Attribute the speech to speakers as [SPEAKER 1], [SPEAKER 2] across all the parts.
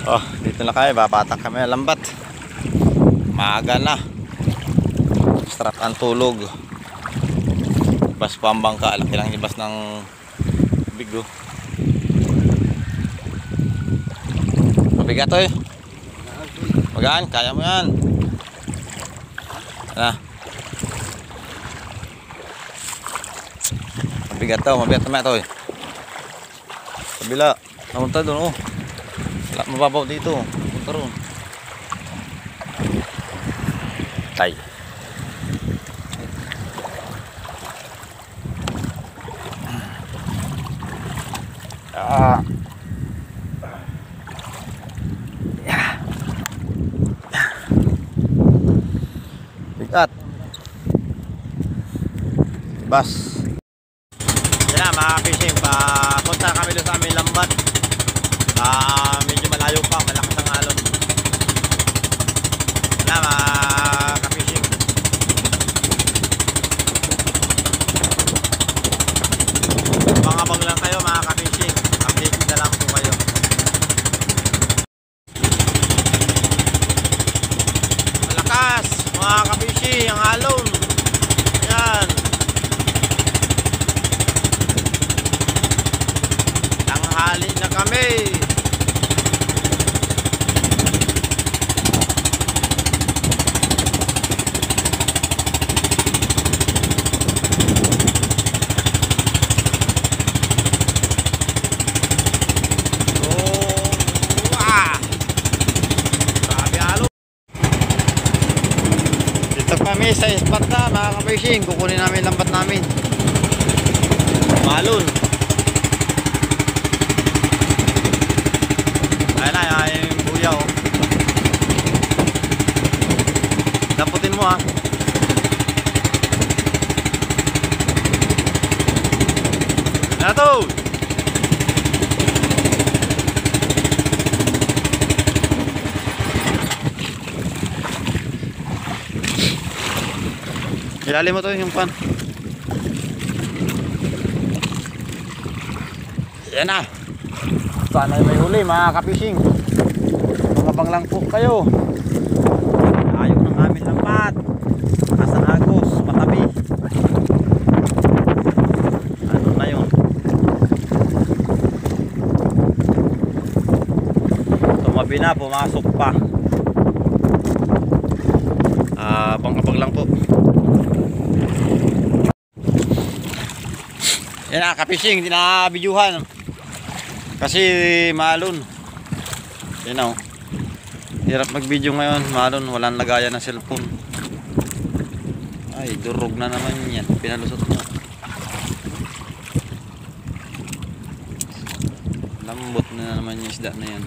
[SPEAKER 1] Oh, dito na kayo, babatak kami ng lambat. Maaga na. Sarap ang tulog. Ibas pa ang bangka, laki lang ibas ng bigo. Mabigat to eh. Magaan, kaya mo yan. Ano? Mabigat naman to eh. Kabila, namunta doon oh. Wala mababaw dito. Punta ron. Tay. Bigat. Bas. Yan na mga fishing. Punta kami doon sa aming lambat. Medyo malayo pa, malakas ang alon. Wala mga ka-fishing. Abang-abang lang kayo mga ka-fishing. Update na lang po kayo. Malakas mga ka-fishing ang alon. Yan. Tanghali na kami. Kami sa spot na mga ka-fishing, kukunin namin lambat namin. Malon. Ayan na yung buya oh. Damputin mo ha. Ano to? Ilalim mo to yung pan. Yan na. Sana may huli mga ka-fishing. Mangabang lang po kayo. Ayaw ng aming lambat. Kasan Agos, matabi. Ano na yun? Tumabi na, pumasok pa. Abang-abang lang po. Yan na ka-fishing, hindi na bidyuhan kasi malon. Yan na oh. Hirap mag-video ngayon, malon, walang lagayan ng cellphone. Ay, durog na naman yan, pinalusot mo. Lambot na naman yung isda na yan.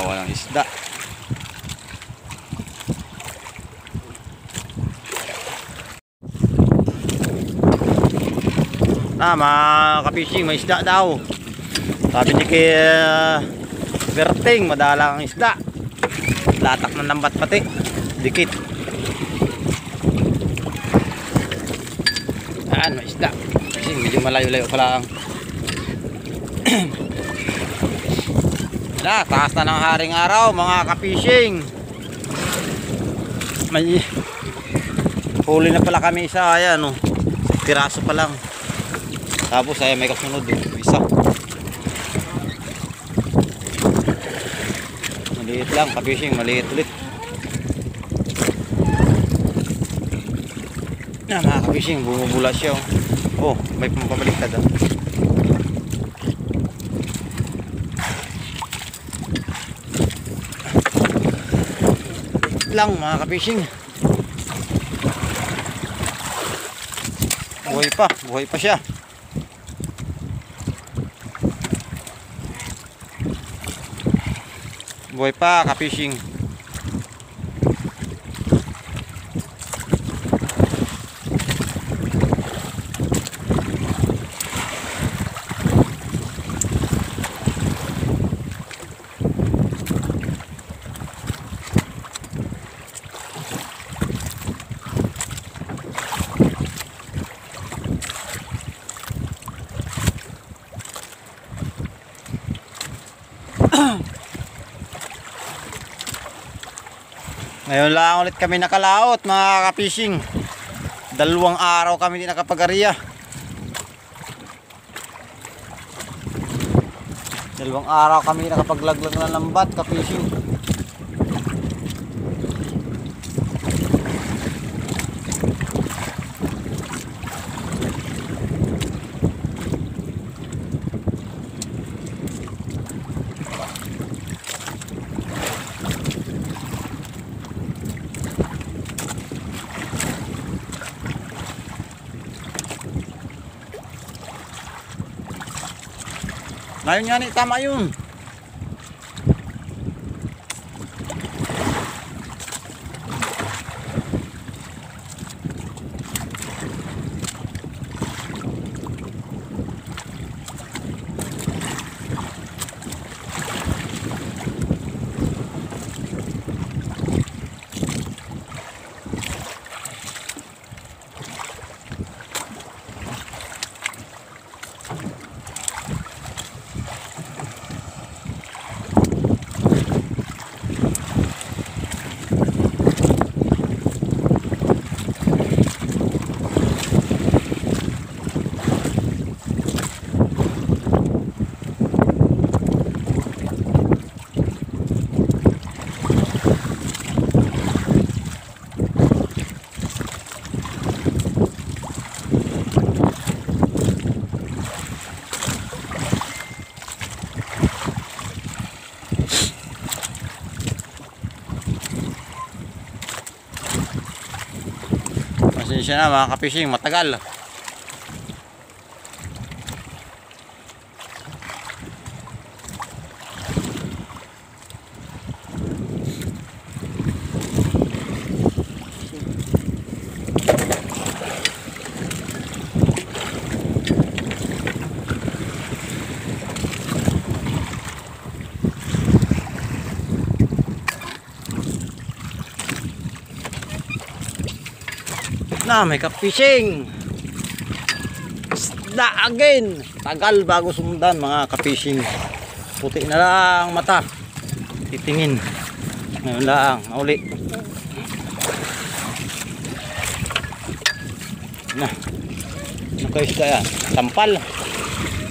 [SPEAKER 1] Walang isda. Mga ka-fishing, may isda daw. Sabi ni kay Berting, madalang ang isda. Latak ng lambat pati. Dikit. Saan, may isda. Kasi medyo malayo-layo pala ang na, taas na ng haring araw mga ka-fishing. May huli na pala kami isa, ayan oh. Piraso pa lang. Tapos ay may kasunod isa. Maliit lang ka-fishing, maliit ulit. Na mga ka-fishing, bumubula siya oh. Oh, may pumapabaliktad ah. Lang mga ka-fishing. Buhay pa siya. Buhay pa ka-fishing. Ngayon lang ulit kami nakalaot mga ka-fishing. 2 araw kami di nakapag-ariya. 2 araw kami nakapaglaglag ng lambat ka-fishing. Ngayon nga ni, tama yun. Pasensya na mga ka-fishing, matagal. Na may ka-fishing. Isda again. Tagal bago sundan mga ka-fishing. Puti na lang mata. Titingin. Ngayon lang, uli. Na. Ano kayo isda yan? Tampal.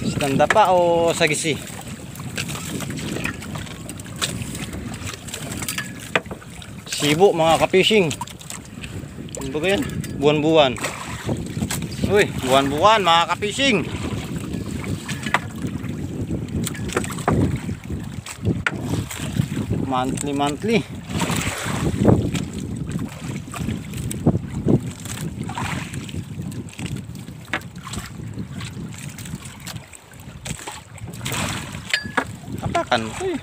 [SPEAKER 1] Standa pa o sagisi? Sibo mga ka-fishing. Ano ba yan? Buwan-buwan. Uy, buwan-buwan mga ka-fishing. Monthly. Apakan mo eh.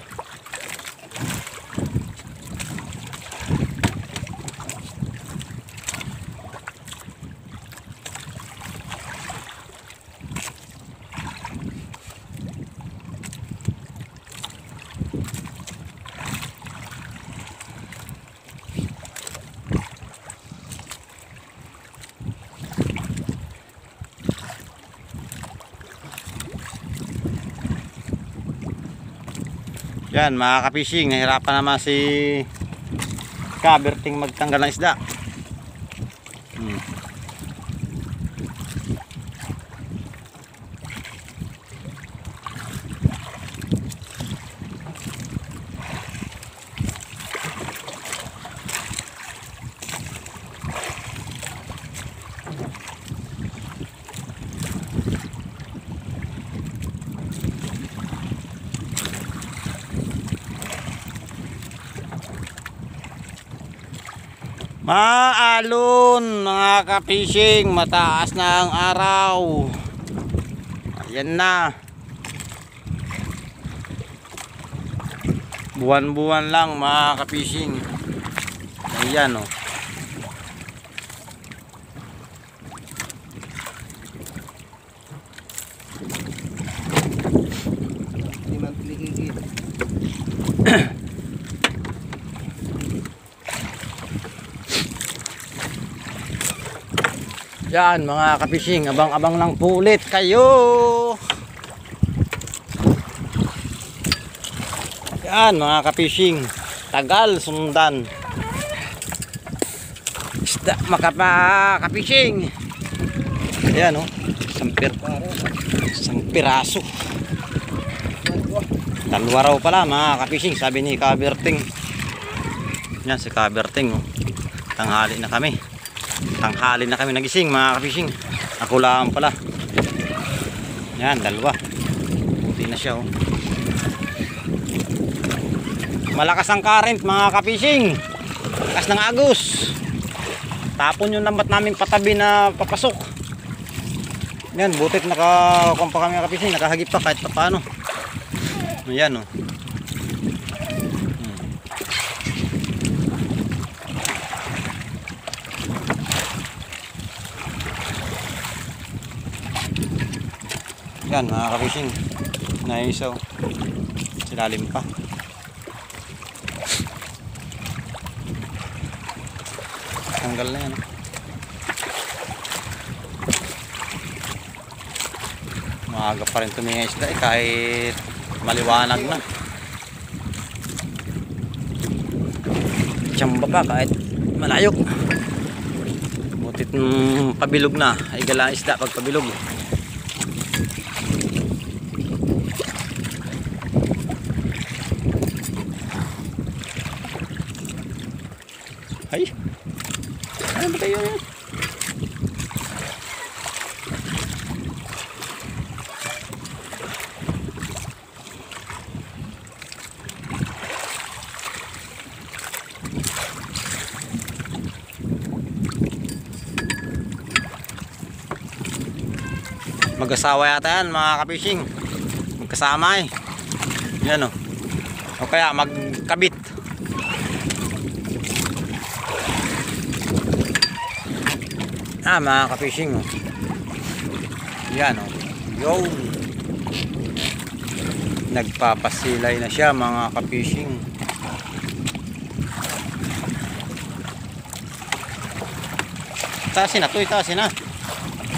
[SPEAKER 1] Yan mga ka-fishing, nahirapan naman si Kaberting magtanggal ng isda. Maalon mga ka-fishing, mataas na ang araw. Ayan na. Buwan-buwan lang mga ka-fishing. Ayan oh. Yan mga ka-fishing, abang-abang lang po ulit kayo. Yan mga ka-fishing, tagal sundan.
[SPEAKER 2] isda makapaka-fishing. Ayan oh, isang piraso. Dalawa raw pala mga ka-fishing, sabi ni Kaberting. Yan si Kaberting oh. Tanghali na kami nagising mga ka-fishing. Ako lang pala. Yan, dalawa. Buti na siya oh. Malakas ang current mga ka-fishing. Lakas ng agos. Tapon yung lambat namin patabi na papasok. Yan, butit nakakuha pa kami mga ka-fishing. Nakahagip pa kahit pa paano. Ayan oh. Yan mga ka-fishing. Naisaw. Silalim pa. Tanggal na yan. Maaga pa rin tumingin isda kahit maliwanag na. Tsamba pa kahit malayo. Butit pabilog na. Ay gala isda pag pabilog. Ay! Ano ba kayo yan? Mag-asawa yata yan mga ka-fishing. Magkasama eh. Yan o. O kaya magkabit. Mga ka-fishing o. Yan o. Yo. Nagpapasilay na siya mga ka-fishing. Taasin na to, taasin na.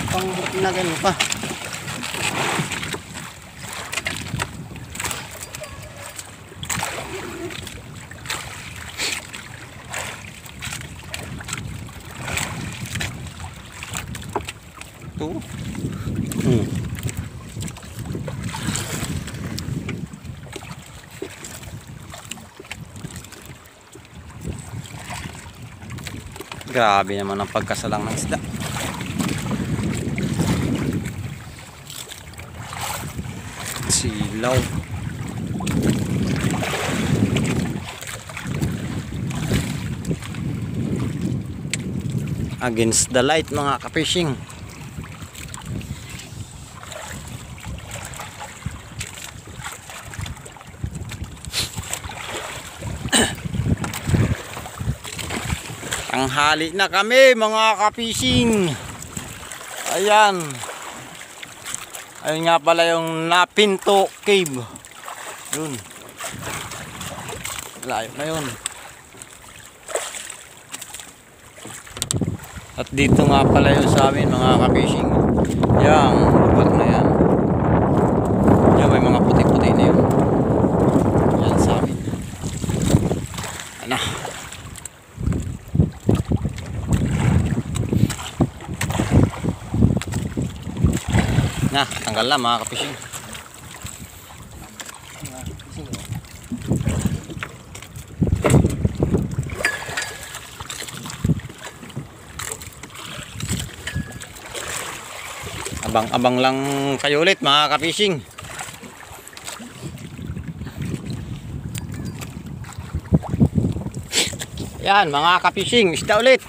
[SPEAKER 2] Pang nagano pa. Ito. Grabe naman ang pagkasalang ng isda. Silaw. Against the light mga ka-fishing. Tanghali na kami mga ka-fishing. Ayan. Ayun nga pala yung Napinto Cave. Yun. Layo na yun. At dito nga pala yun sa amin mga ka-fishing. Yang lugar na yan. Yan may mga puti-puti na yun. Yan sa amin. Ano? Na, tanggal na mga ka-fishing. Abang-abang lang kayo ulit mga ka-fishing. Yan mga ka-fishing, isda ulit.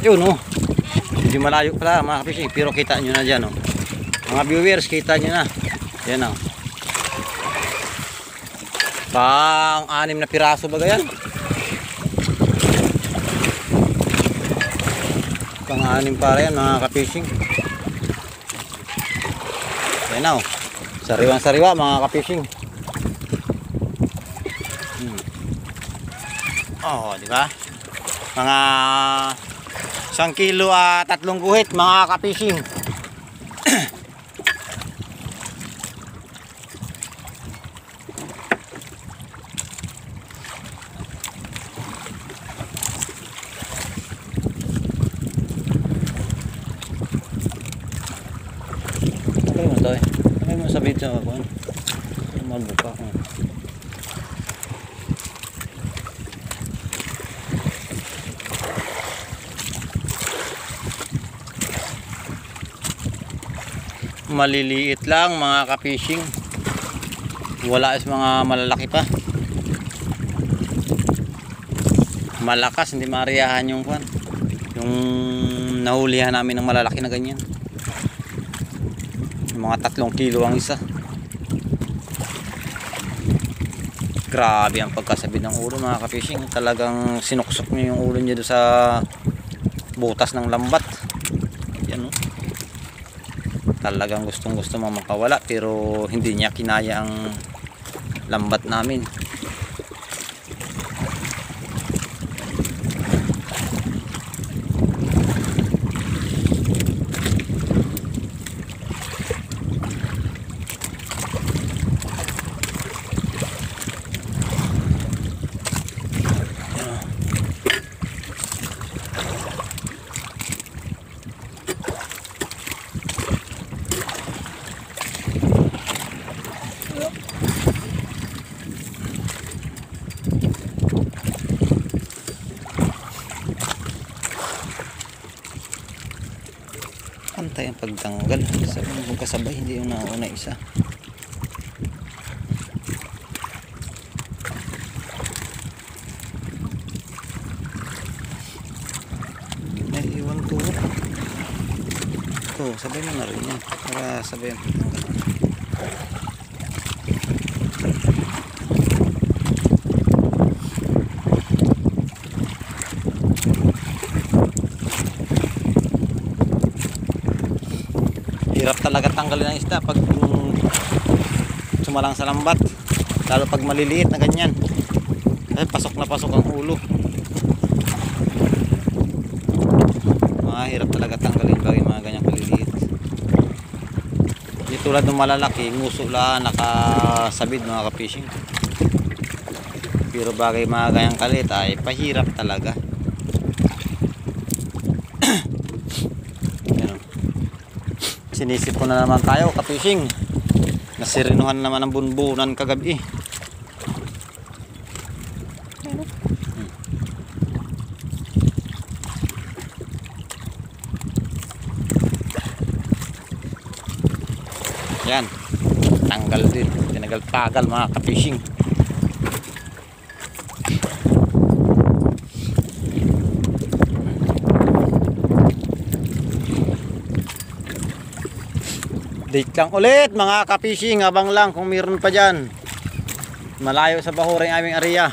[SPEAKER 2] Ayun oh. Medyo malayo pala mga ka-fishing, pero kita nyo na dyan oh. Mga viewers, kita nyo na. Yan oh. Pang-6 na piraso ba yan? Pang-6 para yan mga ka-fishing. Yan oh. Sariwang-sariwa mga ka-fishing. Oh, di ba? Mga 1 kilo at 3 guhit mga ka-fishing. daw eh. Ay mo sa video ako. Mabuka ko. Maliliit lang mga ka-fishing. Wala is mga malalaki pa. Malakas, hindi mariyahan yung kwan. Yung nahulihan namin ng malalaki na ganyan. Yung mga 3 kilo ang isa. Grabe ang pagkasabit ng ulo mga ka-fishing. Talagang sinuksok niyo yung ulo niya doon sa butas ng lambat. Yan o. Talagang gustong gusto mo makawala pero hindi niya kinaya ang lambat namin. Pantay ang pagtanggal. Sabi mo kung kasabay, hindi yung nauna isa. May iwan to. Ito, sabay mo na rin yan. Para sabay ang pagtanggal. Hirap talaga tanggalin ang isda pag sumalang sa lambat, lalo pag maliliit na ganyan kasi pasok na pasok ang ulo. Hirap talaga tanggalin bagay mga ganyang kaliliit. Hindi tulad ng malalaki, nguso lang nakasabid mga ka-fishing, pero bagay mga ganyang kalit ay pahirap talaga. Sinisip ko na naman tayo ka-fishing. Nasirinuhan naman ang bunbunan kagabi. Yan. Tanggal din. Tinagal-tagal mga ka-fishing. Date lang ulit mga ka-fishing, abang lang kung meron pa dyan. Malayo sa Bahuring aming area.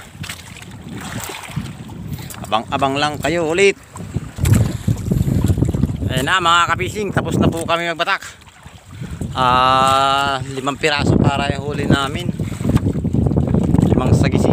[SPEAKER 2] Abang lang kayo ulit. Ayun na mga ka-fishing, tapos na po kami magbatak. 5 piraso para yung huli namin. 5 sagis